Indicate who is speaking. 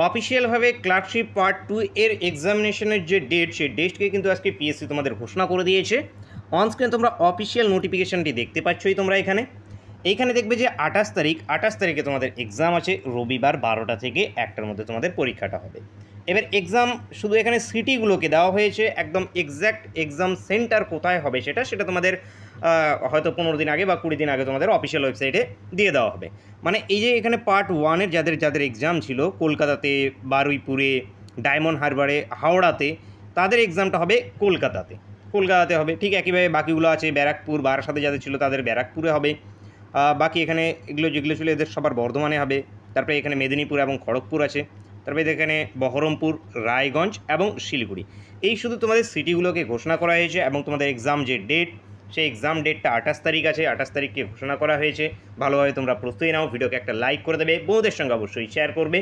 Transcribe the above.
Speaker 1: অফিসিয়ালভাবে clerkship part 2 এর এক্সামিনেশনের যে date, সেই ডেটকে কিন্তু আজকে পিএসসি তোমাদের ঘোষণা করে দিয়েছে। অন স্ক্রিন তোমরা অফিসিয়াল নোটিফিকেশনটি দেখতে পাচ্ছই তোমরা এইখানে দেখবে যে 28 তারিখে তোমাদের এক্সাম আছে। রবিবার 12টা থেকে 1টার মধ্যে তোমাদের পরীক্ষাটা হবে। এবার এক্সাম শুধু এখানে সিটিগুলোকে দেওয়া হয়েছে, একদম এক্স্যাক্ট এক্সাম সেন্টার কোথায় হবে সেটা তোমাদের হয়তো 15 দিন আগে বা 20 দিন আগে তোমাদের অফিসিয়াল ওয়েবসাইটে দিয়ে দেওয়া হবে। মানে এই যে এখানে পার্ট 1-এর যাদের এক্সাম ছিল কলকাতাতে, বারুইপুরে, ডায়মন্ড হারবারে, হাওড়াতে, তাদের এক্সামটা হবে কলকাতাতে হবে। ঠিক একইভাবে বাকিগুলো আছে ব্যারাকপুর, বারাসাতে যাদের ছিল তাদের ব্যারাকপুরে হবে। বাকি এখানে যেগুলো ছিল এদের সবার বর্ধমানে হবে। তারপরে এখানে মেদিনীপুর এবং খড়গপুর আছে। তারপরে এখানে বহরমপুর, রায়গঞ্জ এবং শিলিগুড়ি। এই শুধু তোমাদের সিটিগুলোকে ঘোষণা করা হয়েছে এবং তোমাদের এক্সাম যে ডেট, সেই এক্সাম ডেটটা 28 তারিখ আছে। 28 তারিখকে ঘোষণা করা হয়েছে। ভালোভাবে তোমরা প্রস্তুতি নাও। ভিডিওকে একটা লাইক করে দেবে, বন্ধুদের সঙ্গে অবশ্যই শেয়ার করবে।